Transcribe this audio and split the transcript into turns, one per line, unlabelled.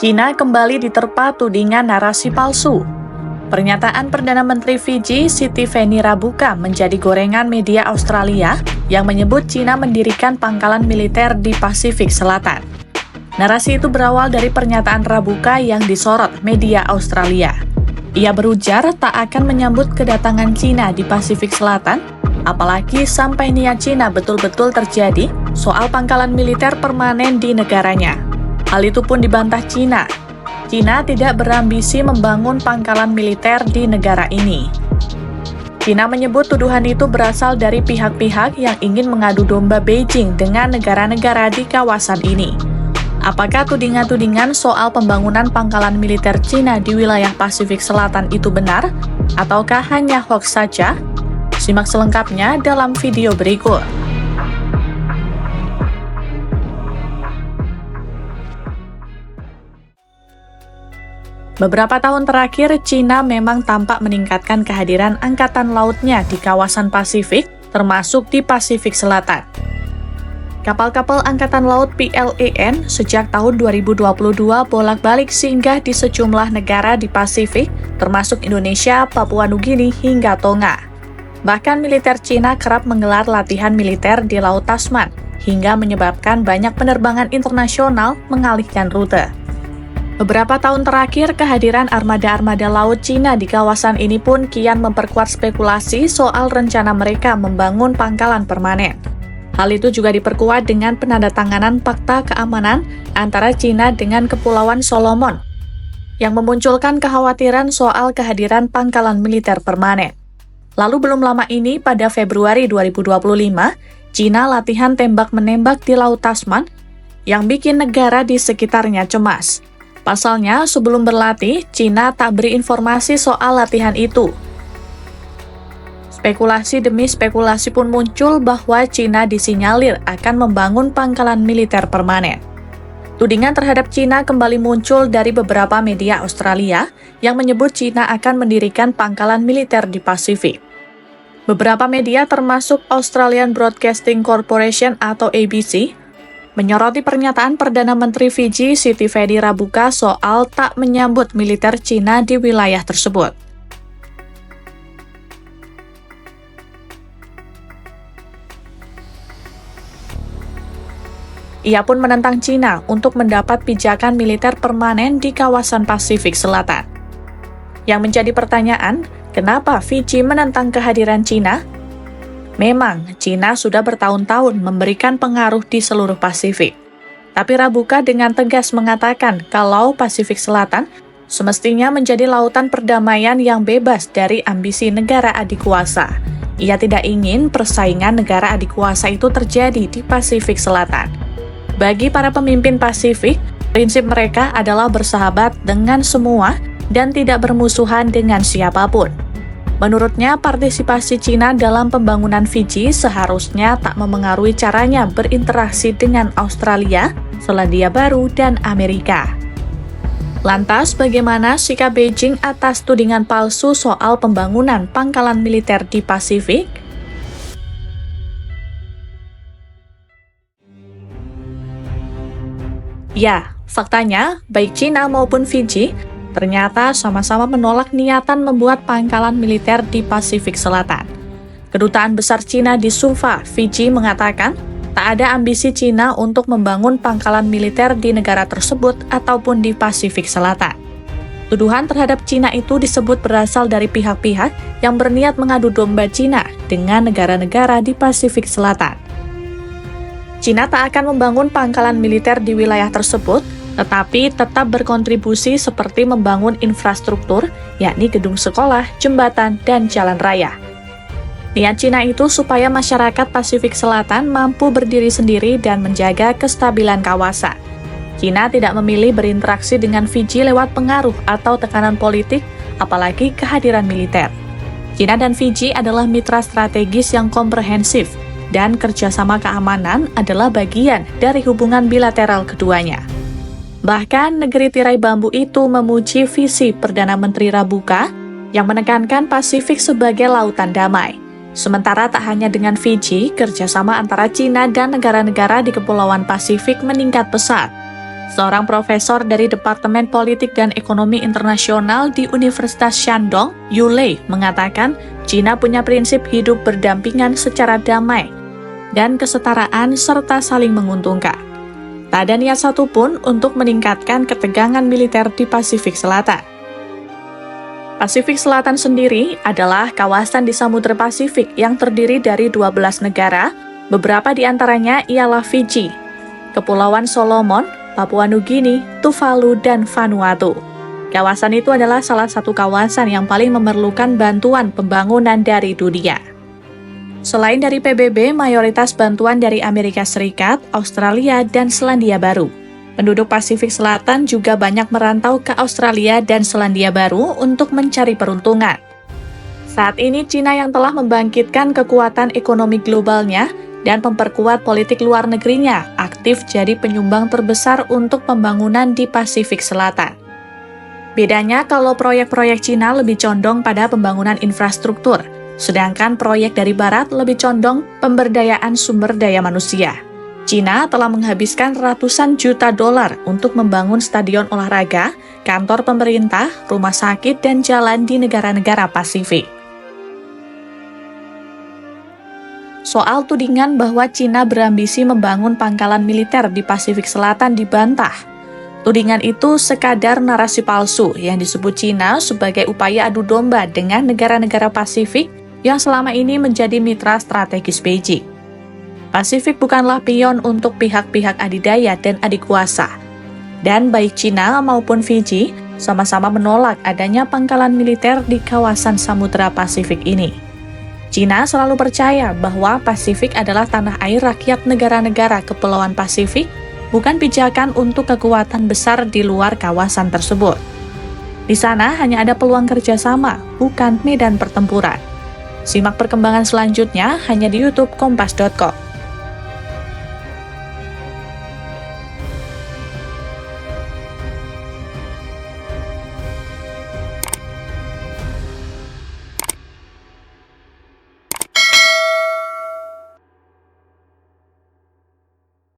China kembali diterpa tudingan narasi palsu. Pernyataan Perdana Menteri Fiji Siti Feni Rabuka menjadi gorengan media Australia yang menyebut China mendirikan pangkalan militer di Pasifik Selatan. Narasi itu berawal dari pernyataan Rabuka yang disorot media Australia. Ia berujar tak akan menyambut kedatangan China di Pasifik Selatan, apalagi sampai niat China betul-betul terjadi soal pangkalan militer permanen di negaranya. Hal itu pun dibantah China. China tidak berambisi membangun pangkalan militer di negara ini. China menyebut tuduhan itu berasal dari pihak-pihak yang ingin mengadu domba Beijing dengan negara-negara di kawasan ini. Apakah tudingan-tudingan soal pembangunan pangkalan militer China di wilayah Pasifik Selatan itu benar, ataukah hanya hoax saja? Simak selengkapnya dalam video berikut. Beberapa tahun terakhir, China memang tampak meningkatkan kehadiran angkatan lautnya di kawasan Pasifik, termasuk di Pasifik Selatan. Kapal-kapal Angkatan Laut PLAN sejak tahun 2022 bolak-balik singgah di sejumlah negara di Pasifik, termasuk Indonesia, Papua Nugini, hingga Tonga. Bahkan militer China kerap menggelar latihan militer di Laut Tasman, hingga menyebabkan banyak penerbangan internasional mengalihkan rute. Beberapa tahun terakhir, kehadiran armada-armada laut China di kawasan ini pun kian memperkuat spekulasi soal rencana mereka membangun pangkalan permanen. Hal itu juga diperkuat dengan penandatanganan fakta keamanan antara China dengan Kepulauan Solomon, yang memunculkan kekhawatiran soal kehadiran pangkalan militer permanen. Lalu belum lama ini, pada Februari 2025, China latihan tembak-menembak di Laut Tasman yang bikin negara di sekitarnya cemas. Pasalnya, sebelum berlatih, China tak beri informasi soal latihan itu. Spekulasi demi spekulasi pun muncul bahwa China disinyalir akan membangun pangkalan militer permanen. Tudingan terhadap China kembali muncul dari beberapa media Australia yang menyebut China akan mendirikan pangkalan militer di Pasifik. Beberapa media termasuk Australian Broadcasting Corporation atau ABC menyoroti pernyataan Perdana Menteri Fiji Siti Feni Rabuka soal tak menyambut militer China di wilayah tersebut. Ia pun menentang China untuk mendapat pijakan militer permanen di kawasan Pasifik Selatan. Yang menjadi pertanyaan, kenapa Fiji menentang kehadiran China? Memang, China sudah bertahun-tahun memberikan pengaruh di seluruh Pasifik. Tapi Rabuka dengan tegas mengatakan kalau Pasifik Selatan semestinya menjadi lautan perdamaian yang bebas dari ambisi negara adikuasa. Ia tidak ingin persaingan negara adikuasa itu terjadi di Pasifik Selatan. Bagi para pemimpin Pasifik, prinsip mereka adalah bersahabat dengan semua dan tidak bermusuhan dengan siapapun. Menurutnya, partisipasi China dalam pembangunan Fiji seharusnya tak memengaruhi caranya berinteraksi dengan Australia, Selandia Baru, dan Amerika. Lantas, bagaimana sikap Beijing atas tudingan palsu soal pembangunan pangkalan militer di Pasifik? Ya, faktanya, baik China maupun Fiji ternyata sama-sama menolak niatan membuat pangkalan militer di Pasifik Selatan. Kedutaan Besar China di Suva, Fiji mengatakan tak ada ambisi China untuk membangun pangkalan militer di negara tersebut ataupun di Pasifik Selatan. Tuduhan terhadap China itu disebut berasal dari pihak-pihak yang berniat mengadu domba China dengan negara-negara di Pasifik Selatan. China tak akan membangun pangkalan militer di wilayah tersebut, tetapi tetap berkontribusi seperti membangun infrastruktur, yakni gedung sekolah, jembatan, dan jalan raya. Niat China itu supaya masyarakat Pasifik Selatan mampu berdiri sendiri dan menjaga kestabilan kawasan. China tidak memilih berinteraksi dengan Fiji lewat pengaruh atau tekanan politik, apalagi kehadiran militer. China dan Fiji adalah mitra strategis yang komprehensif, dan kerjasama keamanan adalah bagian dari hubungan bilateral keduanya. Bahkan, negeri tirai bambu itu memuji visi Perdana Menteri Rabuka yang menekankan Pasifik sebagai lautan damai. Sementara tak hanya dengan Fiji, kerjasama antara China dan negara-negara di Kepulauan Pasifik meningkat pesat. Seorang profesor dari Departemen Politik dan Ekonomi Internasional di Universitas Shandong, Yu Lei, mengatakan China punya prinsip hidup berdampingan secara damai dan kesetaraan serta saling menguntungkan. Tak ada niat satupun untuk meningkatkan ketegangan militer di Pasifik Selatan. Pasifik Selatan sendiri adalah kawasan di Samudra Pasifik yang terdiri dari 12 negara, beberapa di antaranya ialah Fiji, Kepulauan Solomon, Papua Nugini, Tuvalu, dan Vanuatu. Kawasan itu adalah salah satu kawasan yang paling memerlukan bantuan pembangunan dari dunia. Selain dari PBB, mayoritas bantuan dari Amerika Serikat, Australia, dan Selandia Baru. Penduduk Pasifik Selatan juga banyak merantau ke Australia dan Selandia Baru untuk mencari peruntungan. Saat ini, China yang telah membangkitkan kekuatan ekonomi globalnya dan memperkuat politik luar negerinya, aktif jadi penyumbang terbesar untuk pembangunan di Pasifik Selatan. Bedanya kalau proyek-proyek China lebih condong pada pembangunan infrastruktur, sedangkan proyek dari Barat lebih condong pemberdayaan sumber daya manusia. China telah menghabiskan ratusan juta dolar untuk membangun stadion olahraga, kantor pemerintah, rumah sakit, dan jalan di negara-negara Pasifik. Soal tudingan bahwa China berambisi membangun pangkalan militer di Pasifik Selatan dibantah. Tudingan itu sekadar narasi palsu yang disebut China sebagai upaya adu domba dengan negara-negara Pasifik yang selama ini menjadi mitra strategis Beijing. Pasifik bukanlah pion untuk pihak-pihak adidaya dan adik kuasa. Dan baik China maupun Fiji sama-sama menolak adanya pangkalan militer di kawasan Samudra Pasifik ini. China selalu percaya bahwa Pasifik adalah tanah air rakyat negara-negara Kepulauan Pasifik, bukan pijakan untuk kekuatan besar di luar kawasan tersebut. Di sana hanya ada peluang kerjasama, bukan medan pertempuran. Simak perkembangan selanjutnya hanya di YouTube Kompas.com.